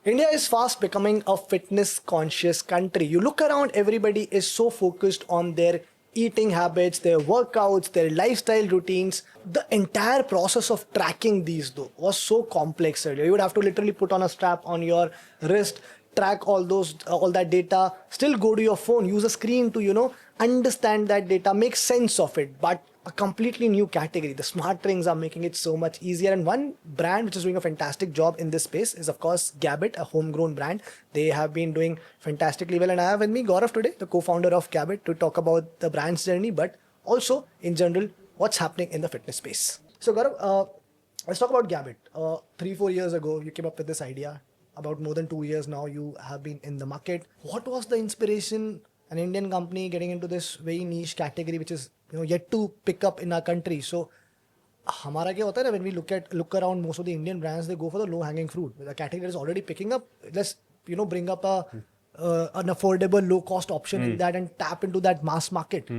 India is fast becoming a fitness conscious country. You look around, everybody is so focused on their eating habits, their workouts, their lifestyle routines. The entire process of tracking these though was so complex earlier. You would have to literally put on a strap on your wrist, track all that data, still go to your phone, use a screen to, understand that data, make sense of it. But a completely new category. The smart rings are making it so much easier. And one brand which is doing a fantastic job in this space is, of course, Gabit, a homegrown brand. They have been doing fantastically well. And I have with me Gaurav today, the co-founder of Gabit, to talk about the brand's journey, but also in general, what's happening in the fitness space. So Gaurav, let's talk about Gabit. 3-4 years ago, you came up with this idea. About more than 2 years now, you have been in the market. What was the inspiration? An Indian company getting into this very niche category, which is yet to pick up in our country. So, हमारा क्या होता है ना, when we look around, most of the Indian brands, they go for the low hanging fruit. The category is already picking up. Let's bring up an affordable, low cost option in that and tap into that mass market.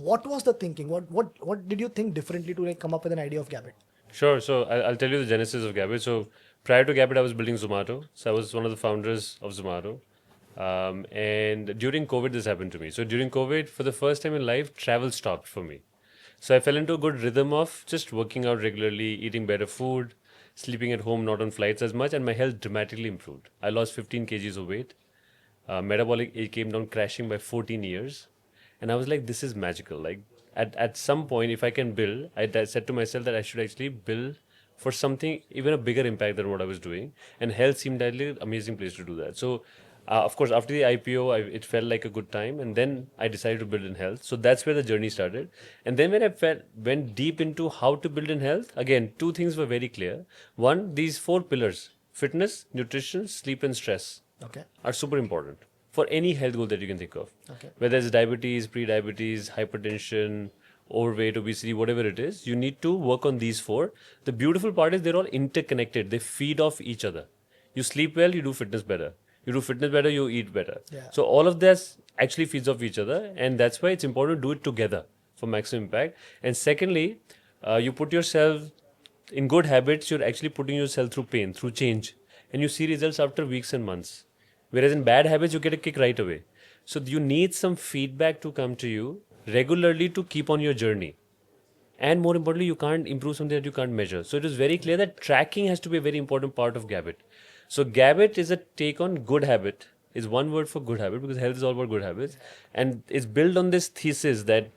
What was the thinking? What did you think differently to come up with an idea of Gabit? Sure. So I'll tell you the genesis of Gabit. So prior to Gabit, I was building Zomato. So I was one of the founders of Zomato. And during COVID, this happened to me. So during COVID, for the first time in life, travel stopped for me. So I fell into a good rhythm of just working out regularly, eating better food, sleeping at home, not on flights as much, and my health dramatically improved. I lost 15 kgs of weight. Metabolic age came down crashing by 14 years. And I was like, this is magical. Like at some point, if I can build, I said to myself that I should actually build for something even a bigger impact than what I was doing. And health seemed like an amazing place to do that. So of course, after the IPO, it felt like a good time. And then I decided to build in health. So that's where the journey started. And then when went deep into how to build in health, again, two things were very clear. One, these 4 pillars, fitness, nutrition, sleep, and stress, are super important for any health goal that you can think of. Whether it's diabetes, pre-diabetes, hypertension, overweight, obesity, whatever it is, you need to work on these 4. The beautiful part is they're all interconnected. They feed off each other. You sleep well, you do fitness better. You do fitness better, you eat better. Yeah. So all of this actually feeds off each other, and that's why it's important to do it together for maximum impact. And secondly, you put yourself in good habits. You're actually putting yourself through pain, through change, and you see results after weeks and months. Whereas in bad habits, you get a kick right away. So you need some feedback to come to you regularly to keep on your journey. And more importantly, you can't improve something that you can't measure. So it is very clear that tracking has to be a very important part of Gabit. So Gabit is a take on good habit, is one word for good habit, because health is all about good habits. And it's built on this thesis that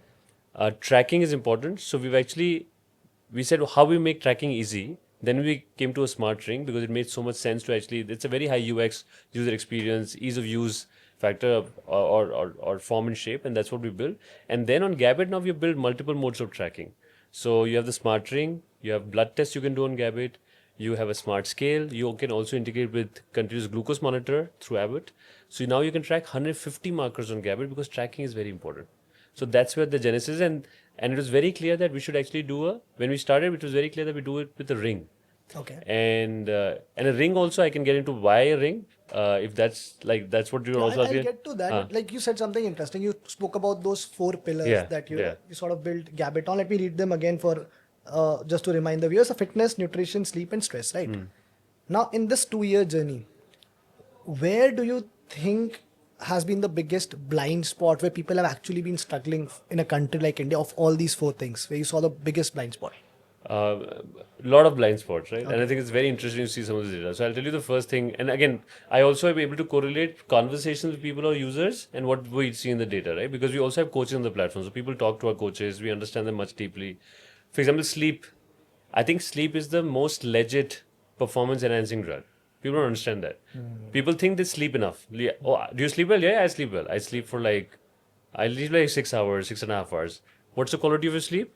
tracking is important. So we said how we make tracking easy. Then we came to a smart ring because it made so much sense to actually, it's a very high UX, user experience, ease of use factor or form and shape, and that's what we built. And then on Gabit, now we have built multiple modes of tracking. So you have the smart ring, you have blood tests you can do on Gabit, you have a smart scale, you can also integrate with continuous glucose monitor through Abbott. So now you can track 150 markers on Gabit because tracking is very important. So that's where the genesis, and it was very clear that we should actually when we started, it was very clear that we do it with a ring. And a ring also, I can get into why a ring, if that's what you're also asking. I'll get to that. Like you said something interesting. You spoke about those 4 pillars that you sort of built Gabit on. Let me read them again for just to remind the viewers: fitness, nutrition, sleep, and stress. Right. Now, in this 2-year journey, where do you think has been the biggest blind spot where people have actually been struggling in a country like India of all these 4 things? Where you saw the biggest blind spot? A lot of blind spots, right? And I think it's very interesting to see some of the data. So I'll tell you the first thing. And again, I also am able to correlate conversations with people or users and what we see in the data, right? Because we also have coaches on the platform. So people talk to our coaches. We understand them much deeply. For example, sleep. I think sleep is the most legit performance enhancing drug. People don't understand that. People think they sleep enough. Oh, do you sleep well? Yeah, I sleep well. I sleep 6 hours, 6.5 hours. What's the quality of your sleep?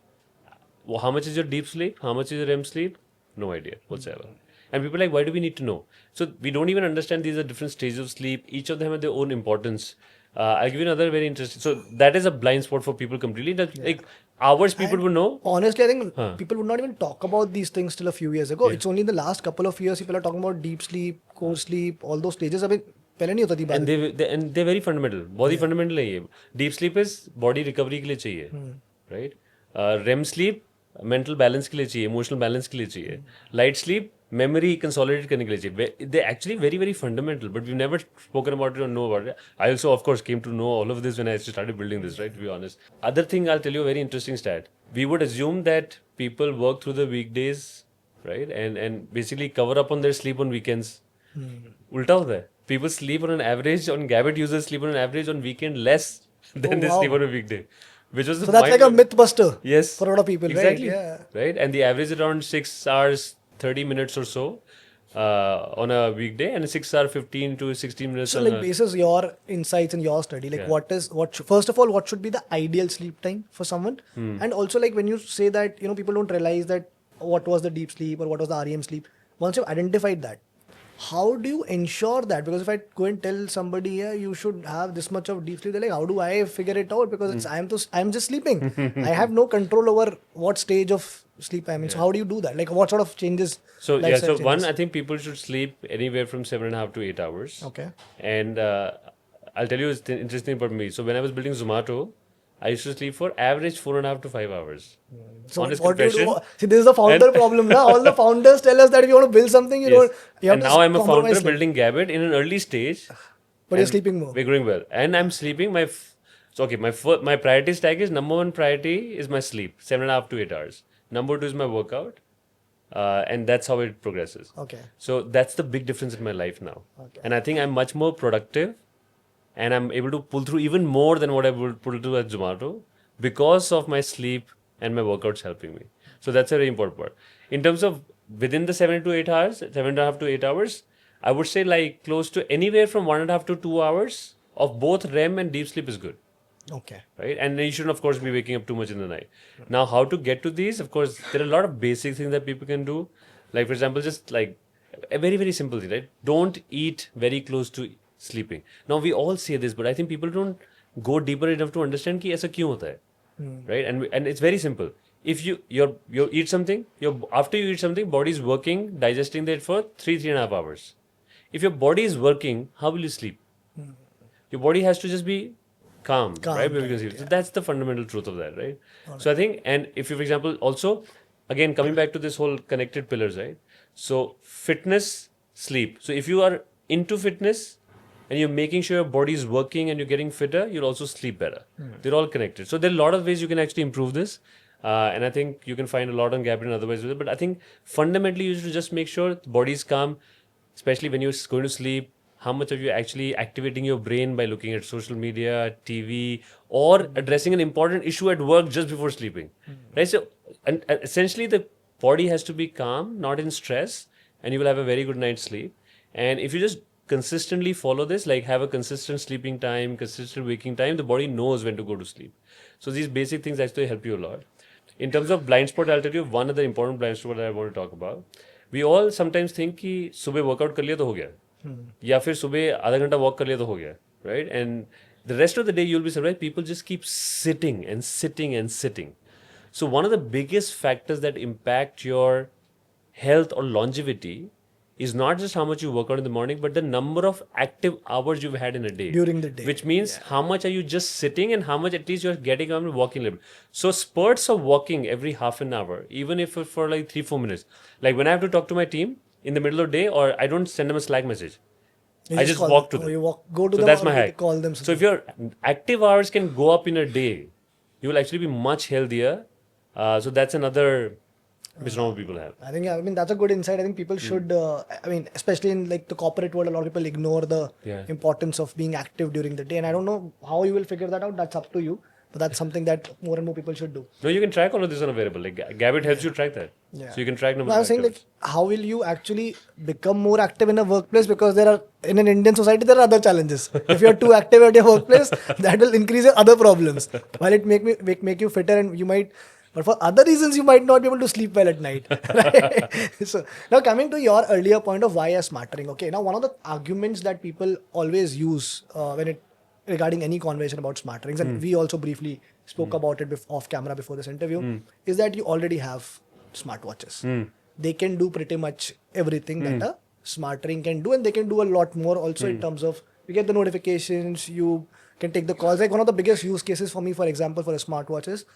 Well, how much is your deep sleep? How much is your REM sleep? No idea whatsoever. And people are like, why do we need to know? So we don't even understand these are different stages of sleep. Each of them have their own importance. I'll give you another very interesting. So that is a blind spot for people completely. Like hours people would know. Honestly, I think people would not even talk about these things till a few years ago. It's only in the last couple of years people are talking about deep sleep, core sleep, all those stages. I mean, पहले नहीं होता थी बात. And they're very fundamental. बहुत ही fundamental है ये. Deep sleep is body recovery के लिए चाहिए, right? REM sleep mental balance के लिए चाहिए, emotional balance के लिए चाहिए. Light sleep memory consolidate करने के लिए चाहिए. They're actually very very fundamental, but we've never spoken about it or know about it. I also of course came to know all of this when I started building this, right? To be honest. Other thing, I'll tell you a very interesting stat. We would assume that people work through the weekdays, right, and basically cover up on their sleep on weekends. उल्टा होता है. People sleep on an average, on Gabit users sleep on an average on weekend less than they wow. sleep on a weekday. Which was the So that's like a myth buster Yes. for a lot of people, Exactly. right? Yeah. Right? And the average is around 6 hours, 30 minutes or so on a weekday, and 6 hour 15 to 16 minutes So on like basis your insights and your study, like Yeah. first of all, what should be the ideal sleep time for someone? And also like when you say that, people don't realize that what was the deep sleep or what was the REM sleep. Once you've identified that, how do you ensure that? Because if I go and tell somebody, yeah, you should have this much of deep sleep, they're like, how do I figure it out? Because I'm just sleeping. I have no control over what stage of sleep I'm in. So how do you do that? Like what sort of changes? So yeah, lifestyle so one, changes? I think people should sleep anywhere from 7.5 to 8 hours. Okay. And I'll tell you it's interesting about me. So when I was building Zomato, I used to sleep for average 4.5 to 5 hours. So Honest what do you do? confession. See, this is the founder problem now. All the founders tell us that if you want to build something, you Yes. don't. You have And to now I'm a compromise founder sleep. building Gabit in an early stage. But you're and sleeping more. We're growing well, and I'm sleeping. So okay, my priority stack is number one priority is my sleep, 7.5 to 8 hours. Number two is my workout, and that's how it progresses. Okay. So that's the big difference in my life now, Okay. and I think I'm much more productive, and I'm able to pull through even more than what I would pull through at Zomato because of my sleep and my workouts helping me. So that's a very important part. In terms of within the 7.5 to 8 hours, I would say like close to anywhere from 1.5 to 2 hours of both REM and deep sleep is good, Okay. right? And you shouldn't, of course, be waking up too much in the night. Now, how to get to these? Of course, there are a lot of basic things that people can do. Like, for example, just like a very, very simple thing, right? Don't eat very close to sleeping. Now, we all say this, but I think people don't go deeper enough to understand कि ऐसा क्यों होता है, right? And it's very simple. If you eat something, after you eat something, body is working, digesting that for 3.5 hours. If your body is working, how will you sleep? Your body has to just be calm, right? Before you can sleep. So that's the fundamental truth of that, right? So I think, and if you, for example, also, again, coming back to this whole connected pillars, right? So fitness, sleep. So if you are into fitness and you're making sure your body is working and you're getting fitter, you'll also sleep better. They're all connected. So there are a lot of ways you can actually improve this. And I think you can find a lot on Gabit and otherwise with it. But I think fundamentally you should just make sure the body is calm, especially when you're going to sleep. How much are you actually activating your brain by looking at social media, TV, or addressing an important issue at work just before sleeping, right? So, and essentially, the body has to be calm, not in stress, and you will have a very good night's sleep. And if you just consistently follow this, like have a consistent sleeping time, consistent waking time, the body knows when to go to sleep. So these basic things actually help you a lot. In terms of blind spot, I'll tell you one other important blind spot that I want to talk about. We all sometimes think कि सुबह workout कर लिया तो हो गया, या फिर सुबह आधा घंटा walk कर लिया तो हो गया, right? And the rest of the day you'll be surprised people just keep sitting and sitting and sitting. So one of the biggest factors that impact your health or longevity is not just how much you work out in the morning, but the number of active hours you've had in a day. During the day. Which means how much are you just sitting and how much at least you're getting up and walking a little bit. So spurts of walking every half an hour, even if it's for like 3-4 minutes. Like when I have to talk to my team in the middle of the day, or I don't send them a Slack message. You I just call walk them, to or them. you go to So them, that's or my you hack. call them. So if your active hours can go up in a day, you will actually be much healthier. So that's another misnomer people have. I mean that's a good insight. I think people should. I mean, especially in like the corporate world, a lot of people ignore the importance of being active during the day. And I don't know how you will figure that out. That's up to you. But that's something that more and more people should do. No, you can track all of this on a wearable. Like Gabit helps you track that. Yeah. So you can track number. I was saying like, how will you actually become more active in a workplace? Because there are in an Indian society there are other challenges. If you are too active at your workplace, that will increase your other problems. While it make you fitter, and you might. But for other reasons, you might not be able to sleep well at night. Right? So now coming to your earlier point of why a smart ring. Okay, now one of the arguments that people always use regarding any conversation about smart rings, and we also briefly spoke about it off camera before this interview, is that you already have smartwatches. They can do pretty much everything that a smart ring can do, and they can do a lot more also in terms of you get the notifications, you can take the calls. Like one of the biggest use cases for me, for example, for a smartwatch is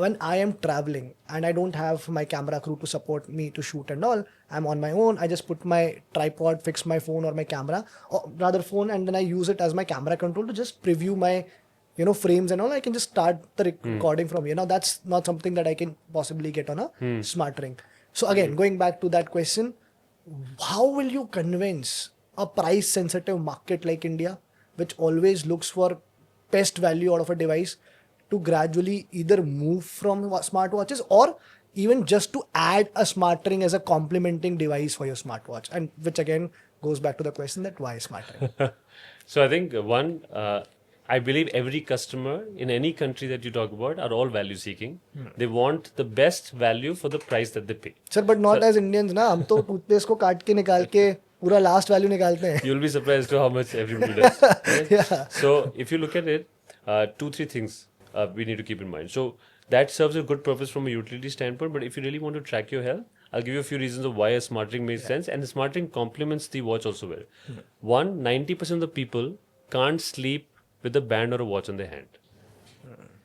when I am traveling and I don't have my camera crew to support me to shoot and all, I'm on my own. I just put my tripod, fix my phone or my camera, or rather phone, and then I use it as my camera control to just preview my, frames and all. I can just start the recording from here. Now that's not something that I can possibly get on a smart ring. So again, going back to that question, how will you convince a price sensitive market like India, which always looks for best value out of a device, to gradually either move from smartwatches or even just to add a smart ring as a complementing device for your smartwatch? And which again goes back to the question that why smart ring? So I think I believe every customer in any country that you talk about are all value seeking. They want the best value for the price that they pay. Sir, but not as Indians ना, हम तो toothpaste को काट के निकाल के पूरा last value निकालते हैं. You'll be surprised to how much everybody does. Right? Yeah. So if you look at it, 2-3 things we need to keep in mind. So that serves a good purpose from a utility standpoint. But if you really want to track your health, I'll give you a few reasons of why a smart ring makes sense. And the smart ring complements the watch also well. One, 90% of the people can't sleep with a band or a watch on their hand.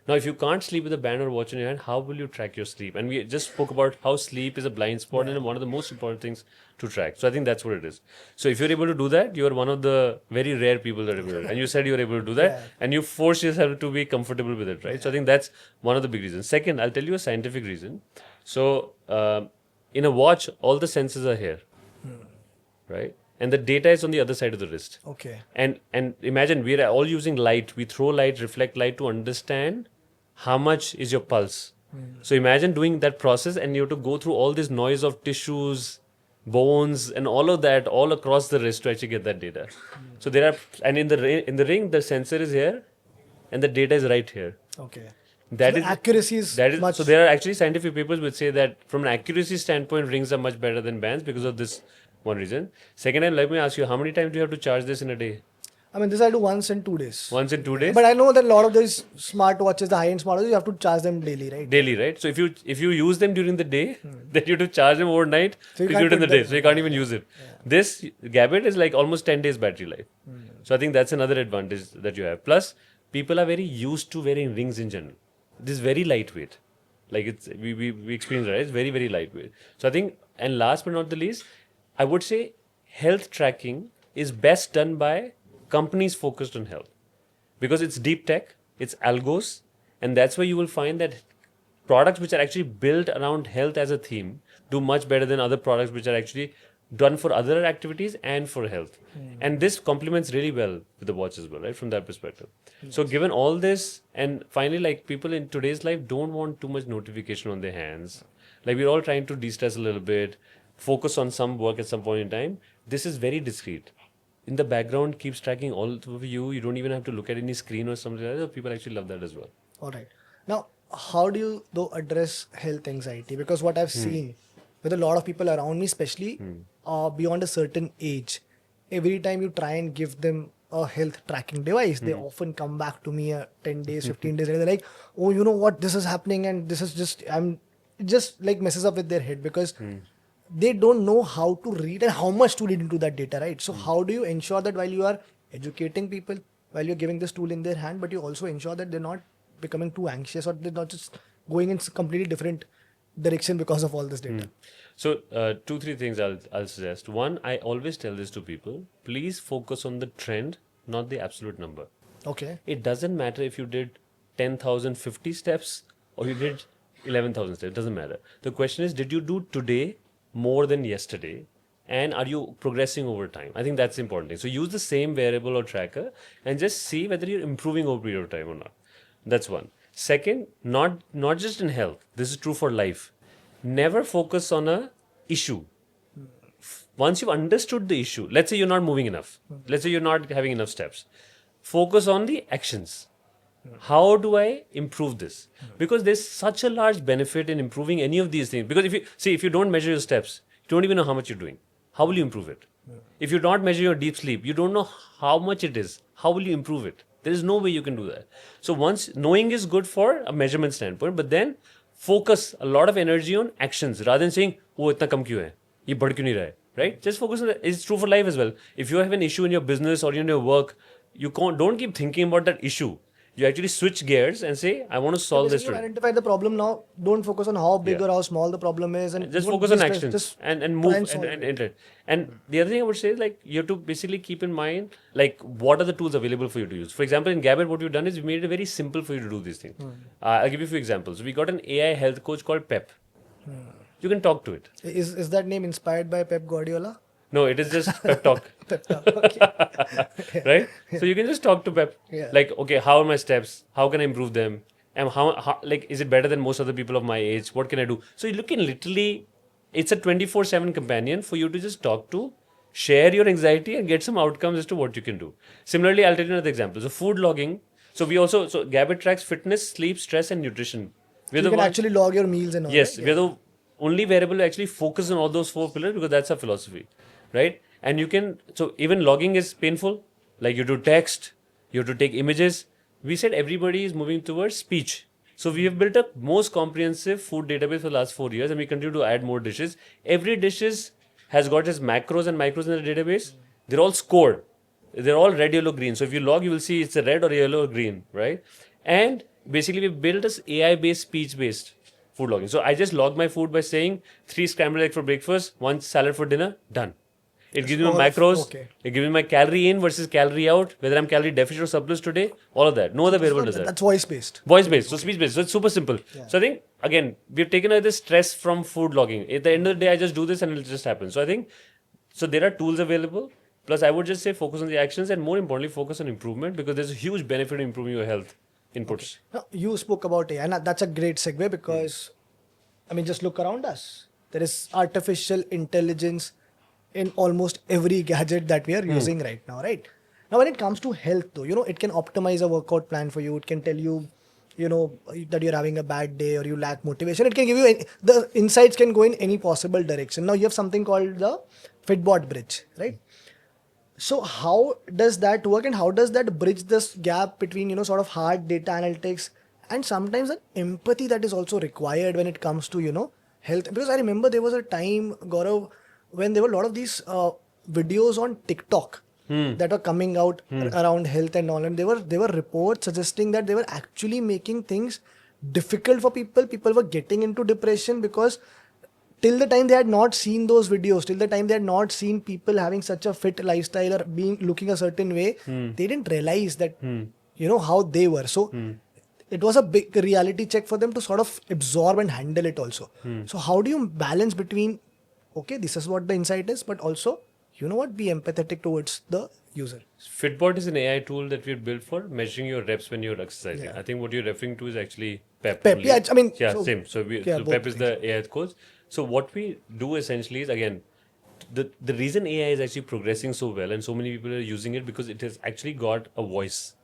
Now, if you can't sleep with a band or watch in your hand, how will you track your sleep? And we just spoke about how sleep is a blind spot and one of the most important things to track. So I think that's what it is. So if you're able to do that, you're one of the very rare people that are able to do it. And you said you're able to do that, and you force yourself to be comfortable with it, right? So I think that's one of the big reasons. Second, I'll tell you a scientific reason. So in a watch, all the sensors are here, right? And the data is on the other side of the wrist. Okay. And imagine we're all using light. We throw light, reflect light to understand how much is your pulse. So imagine doing that process and you have to go through all this noise of tissues, bones, and all of that all across the wrist to actually get that data. So there are, and in the ring, the sensor is here, and the data is right here. Okay. That So is the accuracy is much. so there are actually scientific papers which say that from an accuracy standpoint, rings are much better than bands because of this one reason. Second, and let me ask you, how many times do you have to charge this in a day? I mean, this I do once in 2 days. Once in 2 days? But I know that a lot of these smartwatches, the high-end smartwatches, you have to charge them daily, right? Daily, right? So if you use them during the day, then you have to charge them overnight So you to can't do it in put the day. them- So you can't even use it. This Gabit is like almost 10 days battery life. So I think that's another advantage that you have. Plus, people are very used to wearing rings in general. This is very lightweight. Like it's we experience that, right? It's very, very lightweight. So I think, and last but not the least, I would say health tracking is best done by companies focused on health. Because it's deep tech, it's algos, and that's where you will find that products which are actually built around health as a theme do much better than other products which are actually done for other activities and for health. And this complements really well with the watch as well, right? From that perspective. So given all this, and finally, like people in today's life don't want too much notification on their hands. Like we're all trying to de-stress a little bit, focus on some work at some point in time. This is very discreet. In the background, keeps tracking all of you. You don't even have to look at any screen or something like that. People actually love that as well. All right. Now, how do you though address health anxiety? Because what I've seen with a lot of people around me, especially beyond a certain age, every time you try and give them a health tracking device, they often come back to me 10 days, 15 days later. They're like, oh, you know what, this is happening, and this is just, it just like messes up with their head because they don't know how to read and how much to read into that data, right? So how do you ensure that while you are educating people, while you're giving this tool in their hand, but you also ensure that they're not becoming too anxious or they're not just going in completely different direction because of all this data? So 2-3 things I'll suggest. One, I always tell this to people: please focus on the trend, not the absolute number. Okay. It doesn't matter if you did 10,050 steps or you did 11,000 steps. It doesn't matter. The question is, did you do today more than yesterday? And are you progressing over time? I think that's the important thing. So use the same wearable or tracker and just see whether you're improving over a period of time or not. That's one. Second, not just in health. This is true for life. Never focus on a issue. Once you've understood the issue, let's say you're not moving enough. Let's say you're not having enough steps. Focus on the actions. How do I improve this? Because there's such a large benefit in improving any of these things. Because if you don't measure your steps, you don't even know how much you're doing. How will you improve it? If you don't measure your deep sleep, you don't know how much it is. How will you improve it? There is no way you can do that. So once knowing is good for a measurement standpoint, but then focus a lot of energy on actions rather than saying, oh, itna kam kyun hai? Ye बढ़ क्यों नहीं रहा है? Right? Just focus on that. It's true for life as well. If you have an issue in your business or in your work, don't keep thinking about that issue. You actually switch gears and say, I want to solve this Basically, you've today. identified the problem now. Don't focus on how big Yeah. or how small the problem is, and Just don't focus be on stressed. actions Just and try move and solve it. and the other thing I would say is like you have to basically keep in mind like what are the tools available for you to use. For example, in Gabit, what we've done is we made it very simple for you to do these things. I'll give you a few examples. We got an AI health coach called Pep. You can talk to it. Is that name inspired by Pep Guardiola? No, it is just pep talk. Pep talk. Okay. Right? So you can just talk to Pep. Yeah. Like, okay, how are my steps? How can I improve them? And how like is it better than most other people of my age? What can I do? So you can literally, it's a 24/7 companion for you to just talk to, share your anxiety and get some outcomes as to what you can do. Similarly, I'll tell you another example. So food logging. So Gabit tracks fitness, sleep, stress, and nutrition. We're You the can ones. actually log your meals and all. Yes, Right? we're the only wearable to actually focus on all those four pillars because that's our philosophy, right? And you can, so even logging is painful. Like you do text, you have to take images. We said everybody is moving towards speech. So we have built a most comprehensive food database for the last 4 years and we continue to add more dishes. Every has got its macros and micros in the database. They're all scored. They're all red, yellow, green. So if you log, you will see it's a red or yellow or green, right? And basically we built this AI-based, speech-based food logging. So I just log my food by saying 3 scrambled egg for breakfast, 1 salad for dinner, done. It gives me my macros. Okay. It gives me my calorie in versus calorie out, whether I'm calorie deficit or surplus today, all of that. No other variable does that. That's voice based. Voice based, so speech based. So it's super simple. So I think, again, we've taken away the stress from food logging. At the end of the day, I just do this and it'll just happen. So I think, so there are tools available. Plus, I would just say focus on the actions and more importantly, focus on improvement because there's a huge benefit in improving your health inputs. Now, you spoke about AI, and that's a great segue because, I mean, just look around us. There is artificial intelligence in almost every gadget that we are using right now, right? Now, when it comes to health, though, it can optimize a workout plan for you. It can tell you, that you're having a bad day or you lack motivation. It can give you the insights can go in any possible direction. Now, you have something called the Fitbot bridge, right? So how does that work and how does that bridge this gap between, sort of hard data analytics and sometimes an empathy that is also required when it comes to, health? Because I remember there was a time, Gaurav, when there were a lot of these videos on TikTok that were coming out around health and all. And there were reports suggesting that they were actually making things difficult for people. People were getting into depression because till the time they had not seen those videos, till the time they had not seen people having such a fit lifestyle or looking a certain way, they didn't realize that, how they were. So it was a big reality check for them to sort of absorb and handle it also. So how do you balance between, okay, this is what the insight is, but also, be empathetic towards the user. Fitbot is an AI tool that we built for measuring your reps when you're exercising. I think what you're referring to is actually Pep. Pep, only. yeah, I mean, same. So Pep is the AI coach. So what we do essentially is, again, the reason AI is actually progressing so well and so many people are using it because it has actually got a voice.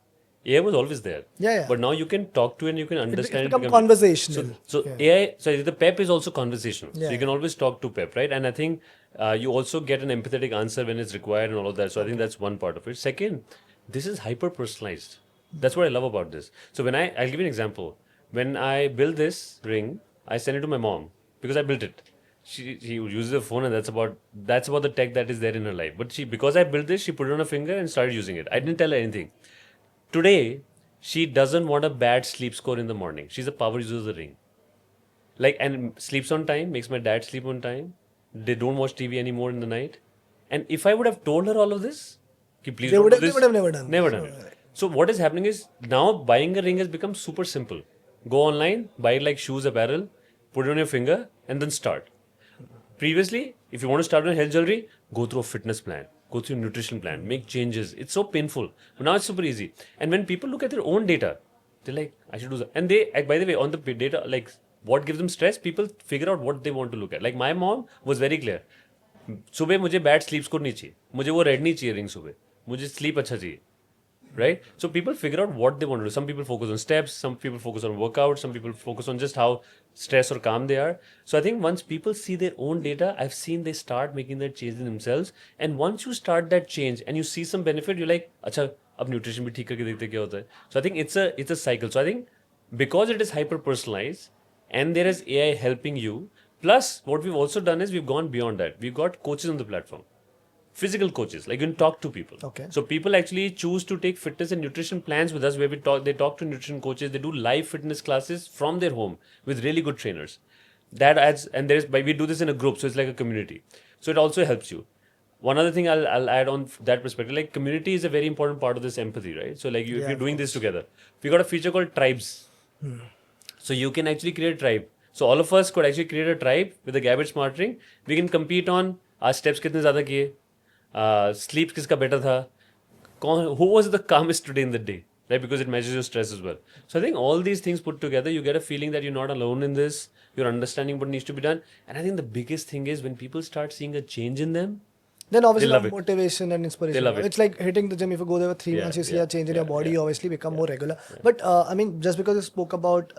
AI was always there. Yeah. But now you can talk to it and you can understand It's become conversational. So AI, so the Pep is also conversational. So Yeah. you can always talk to Pep, right? And I think you also get an empathetic answer when it's required and all of that. So I think that's one part of it. Second, this is hyper personalized. That's what I love about this. So I'll give you an example. When I build this ring, I send it to my mom because I built it. She uses the phone and that's about the tech that is there in her life. But because I built this, she put it on her finger and started using it. I didn't tell her anything. Today, she doesn't want a bad sleep score in the morning. She's a power user of the ring. And sleeps on time, makes my dad sleep on time. They don't watch TV anymore in the night. And if I would have told her all of this, please They don't would do have, they this, would have never done. never done it. So what is happening is now buying a ring has become super simple. Go online, buy it like shoes, apparel, put it on your finger, and then start. Previously, if you want to start with health jewelry, go through a fitness plan, go through a nutrition plan, make changes. It's so painful. But now it's super easy. And when people look at their own data, they're like, I should do that. And by the way, on the data, like what gives them stress, people figure out what they want to look at. Like my mom was very clear. सुबह मुझे bad sleep score नहीं चाहिए, मुझे वो red नहीं चाहिए ring सुबह, मुझे स्लीप अच्छा चाहिए. Right? So people figure out what they want to do. Some people focus on steps, some people focus on workouts, some people focus on just how stressed or calm they are. So I think once people see their own data, I've seen they start making that change in themselves. And once you start that change and you see some benefit, you're like, अच्छा अब nutrition भी ठीक करके देखते क्या होता है. So I think it's a cycle. So I think because it is hyper personalized and there is AI helping you, plus what we've also done is we've gone beyond that. We've got coaches on the platform. physical coaches, like you can talk to people. Okay. So people actually choose to take fitness and nutrition plans with us where they talk to nutrition coaches, they do live fitness classes from their home with really good trainers. That adds, and we do this in a group, so it's like a community. So it also helps you. One other thing I'll add on that perspective, like community is a very important part of this empathy, right? So like if Yeah, you're of doing this together, we got a feature called tribes. So you can actually create a tribe. So all of us could actually create a tribe with a Gabit Smart Ring. We can compete on our steps कितने ज़्यादा किए, sleep किसका better था, who was the calmest today in the day, right? Because it measures your stress as well. So I think all these things put together, you get a feeling that you're not alone in this. You're understanding what needs to be done. And I think the biggest thing is when people start seeing a change in them, then obviously they love the it. motivation and inspiration. They love it. It's like hitting the gym. If you go there for 3 months, you see a change in your body. You obviously become more regular. But I mean, just because you spoke about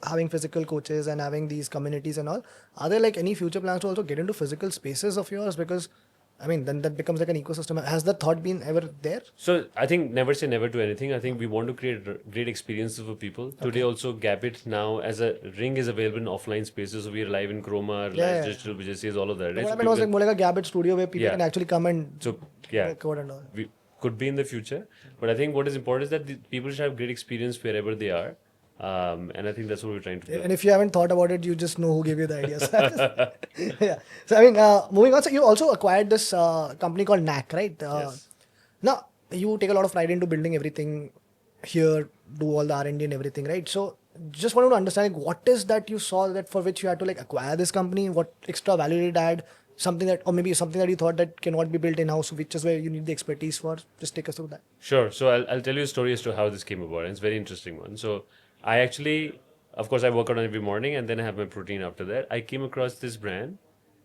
having physical coaches and having these communities and all, are there like any future plans to also get into physical spaces of yours? Because I mean, then that becomes like an ecosystem. Has that thought been ever there? So I think never say never to anything. I think we want to create great experiences for people. Today also Gabit now as a ring is available in offline spaces. So we are live in Chroma, live digital, BJCs, all of that. Right? What I So meant was like more like a Gabit studio where people can actually come and so yeah, record and all. we could be in the future. But I think what is important is that the people should have great experience wherever they are. And I think that's what we're trying to do. And if you haven't thought about it, you just know who gave you the ideas. Yeah. So I mean, moving on. So you also acquired this company called NAC, right? Yes. Now you take a lot of pride into building everything here, do all the R&D and everything, right? So just wanted to understand like, what is that you saw that for which you had to like acquire this company? What extra value did it add? Something that, or maybe something that you thought that cannot be built in house, which is where you need the expertise for. Just take us through that. Sure. So I'll tell you a story as to how this came about. And it's a very interesting one. So I actually, of course, I work out every morning and then I have my protein after that. I came across this brand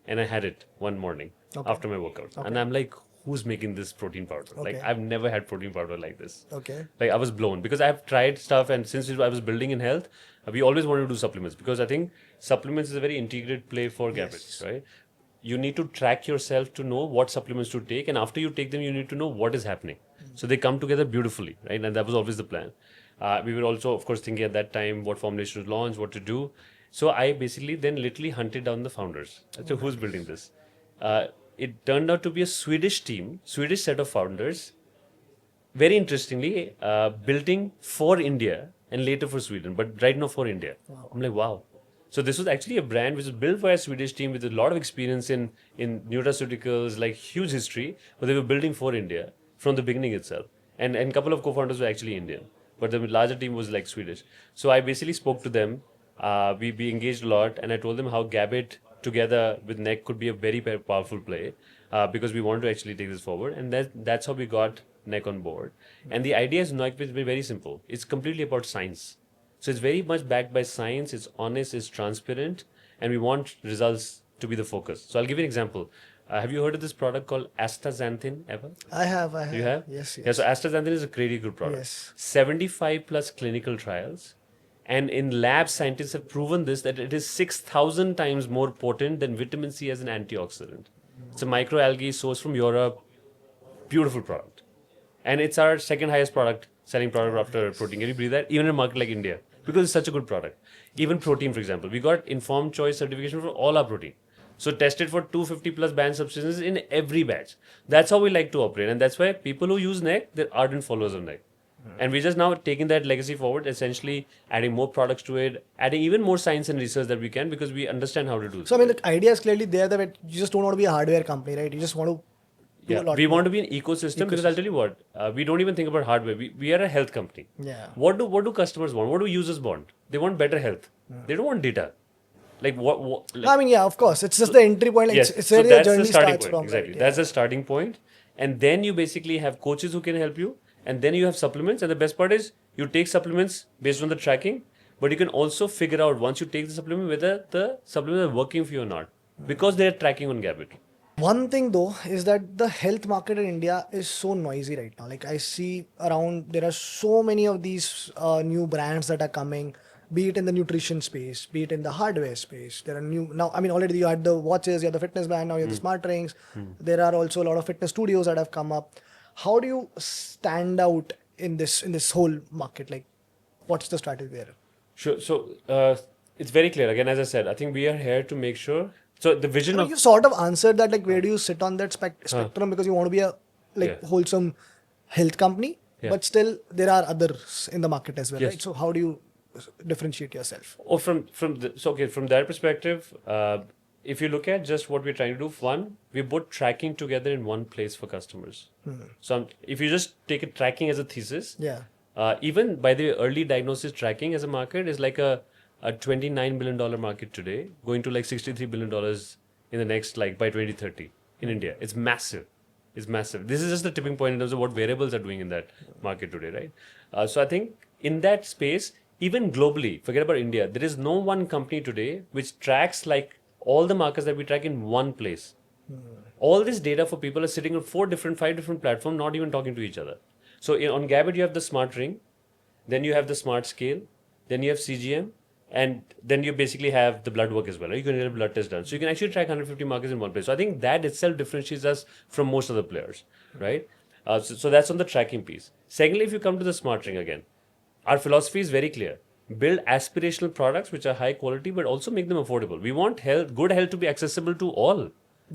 and I had it one morning after my workout. And I'm like, who's making this protein powder? Like, I've never had protein powder like this. Okay. Like, I was blown because I've tried stuff and since I was building in health, we always wanted to do supplements because I think supplements is a very integrated play for Gabits, right? You need to track yourself to know what supplements to take, and after you take them, you need to know what is happening. So they come together beautifully, right? And that was always the plan. We were also, of course, thinking at that time what formulation to launch, what to do. So I basically then literally hunted down the founders. So who's building this? It turned out to be a Swedish team, Swedish set of founders. Very interestingly, building for India and later for Sweden, but right now for India. I'm like, wow. So this was actually a brand which was built by a Swedish team with a lot of experience in nutraceuticals, like huge history, but they were building for India from the beginning itself. And a couple of co-founders were actually Indian, but the larger team was like Swedish. So I basically spoke to them. We engaged a lot, and I told them how Gabit together with NEC could be a very, very powerful play because we wanted to actually take this forward. And that's how we got NEC on board. And the idea is NEC is very simple. It's completely about science. So it's very much backed by science, it's honest, it's transparent, and we want results to be the focus. So I'll give you an example. Have you heard of this product called astaxanthin ever? I have. You have? Yes. Yeah, so astaxanthin is a pretty good product. Yes. 75 plus clinical trials. And in labs, scientists have proven this, that it is 6,000 times more potent than vitamin C as an antioxidant. It's a microalgae source from Europe. Beautiful product. And it's our second highest selling product after protein. Can you believe that? Even in a market like India. Because it's such a good product. Even protein, for example. We got informed choice certification for all our protein. So tested for 250 plus banned substances in every batch. That's how we like to operate. And that's why people who use NEC, they're ardent followers of NEC. And we're just now taking that legacy forward, essentially adding more products to it, adding even more science and research that we can because we understand how to do this. So I mean, the idea is clearly there that you just don't want to be a hardware company, right? You just want to we want to be an ecosystem because I'll tell you what, we don't even think about hardware. We are a health company. Yeah. What do customers want? What do users want? They want better health. They don't want data. Like what like, I mean, yeah, of course. It's just the entry point. Like yes, it's so where the that's journey the starting starts point. from. Exactly. Right? That's the starting point. And then you basically have coaches who can help you. And then you have supplements. And the best part is you take supplements based on the tracking, but you can also figure out once you take the supplement whether the supplements are working for you or not because they're tracking on Gabit. One thing though is that the health market in India is so noisy right now. Like I see around, there are so many of these new brands that are coming, be it in the nutrition space, be it in the hardware space. There are new, now, I mean, already you had the watches, you had the fitness band, now you have the smart rings. There are also a lot of fitness studios that have come up. How do you stand out in this whole market? Like, what's the strategy there? Sure. So it's very clear. Again, as I said, I think we are here to make sure So the vision of You sort of answered that, like, where do you sit on that spectrum, because you want to be a Yeah. wholesome health company, Yeah. but still there are others in the market as well, Yes. right? So how do you differentiate yourself? or from that perspective, if you look at just what we're trying to do, one, we put tracking together in one place for customers. So if you just take it tracking as a thesis, Yeah. even by the way, early diagnosis tracking as a market is like a $29 billion market today, going to like $63 billion in the next, like, by 2030 in India. It's massive. It's massive. This is just the tipping point in terms of what wearables are doing in that market today, right? So I think in that space, even globally, forget about India, there is no one company today which tracks like all the markets that we track in one place. All this data for people are sitting on five different platforms, not even talking to each other. So on Gabit, you have the smart ring, then you have the smart scale, then you have CGM, and then you basically have the blood work as well. Right? You can get a blood test done. So you can actually track 150 markers in one place. So I think that itself differentiates us from most other players, right? So that's on the tracking piece. Secondly, if you come to the smart ring again, our philosophy is very clear. Build aspirational products which are high quality, but also make them affordable. We want good health to be accessible to all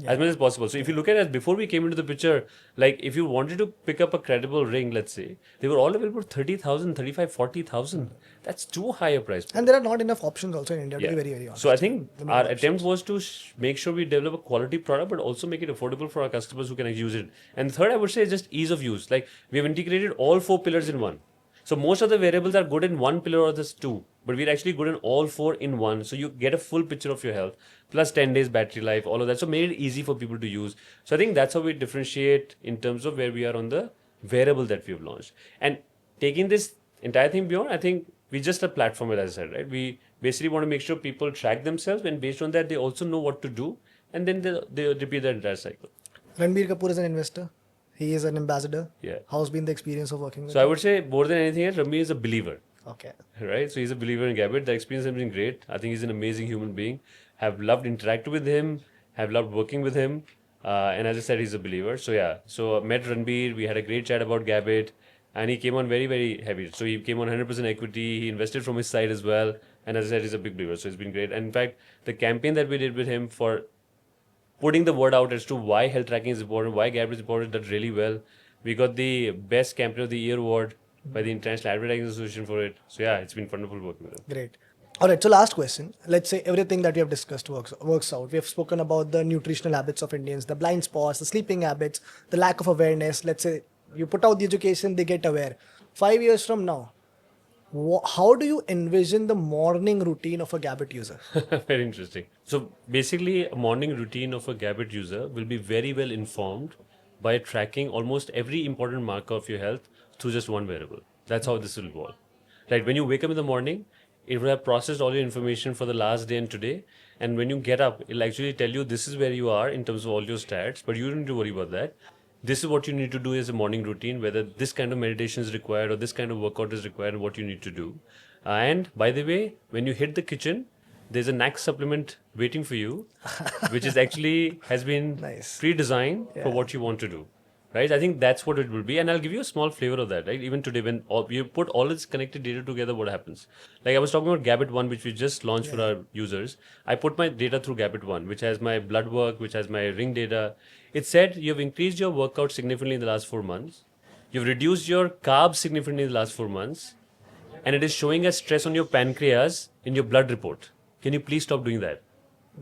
as much as possible. So if you look at it, before we came into the picture, like if you wanted to pick up a credible ring, let's say, they were all available for 30,000, 35, 40,000. That's too high a price point. And there are not enough options also in India, to Yeah. be very, very honest. So I think Limited our options. attempt was to make sure we develop a quality product, but also make it affordable for our customers who can use it. And third, I would say, is just ease of use. Like we have integrated all four pillars in one. So most of the variables are good in one pillar or this two, but we're actually good in all four in one. So you get a full picture of your health, plus 10 days battery life, all of that. So made it easy for people to use. So I think that's how we differentiate in terms of where we are on the wearable that we've launched. And taking this entire thing beyond, I think we just a platform, as I said, right? We basically want to make sure people track themselves, and based on that, they also know what to do, and then they repeat the entire cycle. Ranbir Kapoor is an investor. He is an ambassador. Yeah. How's been the experience of working with So I him? would say more than anything else, Rami is a believer. Okay. Right? So he's a believer in Gabit. The experience has been great. I think he's an amazing human being. Have loved interacting with him, have loved working with him. And as I said, he's a believer. So yeah, so met Ranbir. We had a great chat about Gabit. And he came on very, very heavy. So he came on 100% equity. He invested from his side as well. And as I said, he's a big believer. So it's been great. And in fact, the campaign that we did with him for putting the word out as to why health tracking is important, why Gabit is important, did really well. We got the Best Campaign of the Year award by the International Advertising Association for it. So yeah, it's been wonderful working with him. Great. All right. So last question. Let's say everything that we have discussed works out. We have spoken about the nutritional habits of Indians, the blind spots, the sleeping habits, the lack of awareness. Let's say you put out the education, they get aware. 5 years from now, how do you envision the morning routine of a Gabit user? Very interesting. So basically, a morning routine of a Gabit user will be very well informed by tracking almost every important marker of your health through just one wearable. That's how this will evolve. Right? When you wake up in the morning, it will have processed all your information for the last day and today. And when you get up, it'll actually tell you this is where you are in terms of all your stats, but you don't need to worry about that. This is what you need to do as a morning routine, whether this kind of meditation is required or this kind of workout is required, and what you need to do. And by the way, when you hit the kitchen, there's a NAC supplement waiting for you, which is actually has been Nice. pre-designed for what you want to do. Right? I think that's what it will be. And I'll give you a small flavor of that, right? Even today, when you put all this connected data together, what happens? Like I was talking about Gabit 1, which we just launched for our users. I put my data through Gabit 1, which has my blood work, which has my ring data. It said you've increased your workout significantly in the last 4 months. You've reduced your carbs significantly in the last 4 months. And it is showing a stress on your pancreas in your blood report. Can you please stop doing that?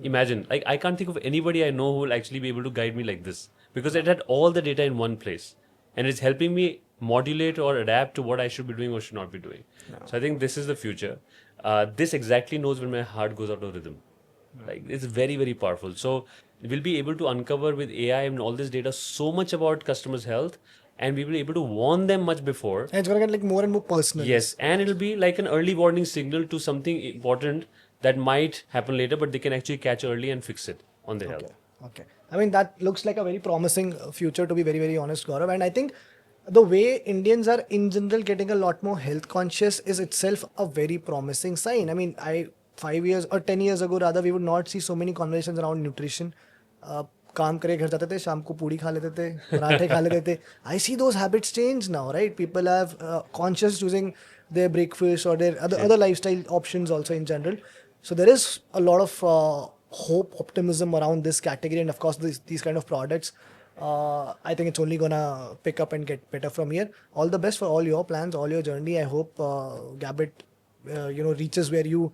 Imagine, like I can't think of anybody I know who will actually be able to guide me like this, because it had all the data in one place, and it's helping me modulate or adapt to what I should be doing or should not be doing. So I think this is the future. This exactly knows when my heart goes out of rhythm. Like it's very, very powerful. So we'll be able to uncover with AI and all this data so much about customers' health, and we will be able to warn them much before. And it's gonna get like more and more personal. Yes, and it'll be like an early warning signal to something important that might happen later, but they can actually catch early and fix it on their health. Okay. I mean, that looks like a very promising future, to be very, very honest, Gaurav. And I think the way Indians are in general getting a lot more health conscious is itself a very promising sign. I mean, 5 years or 10 years ago, rather, we would not see so many conversations around nutrition. काम करे घर जाते थे शाम को पूड़ी खा लेते थे पराठे खा लेते थे I see those habits change now, right? People have conscious choosing their breakfast or their other lifestyle options also in general. So there is a lot of hope, optimism around this category, and of course these kind of products. I think it's only gonna pick up and get better from here. All the best for all your plans, all your journey. I hope Gabit, reaches where you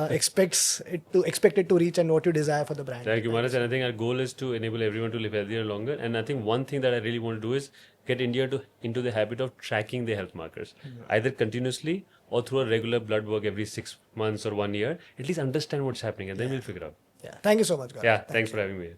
expect it to reach, and what you desire for the brand. Thank you, Manas. And I think our goal is to enable everyone to live healthier longer. And I think one thing that I really want to do is get India into the habit of tracking their health markers, either continuously or through a regular blood work every 6 months or 1 year. At least understand what's happening, and then we'll figure out. Yeah. Thank you so much, Gaurav. Yeah, thanks for having me.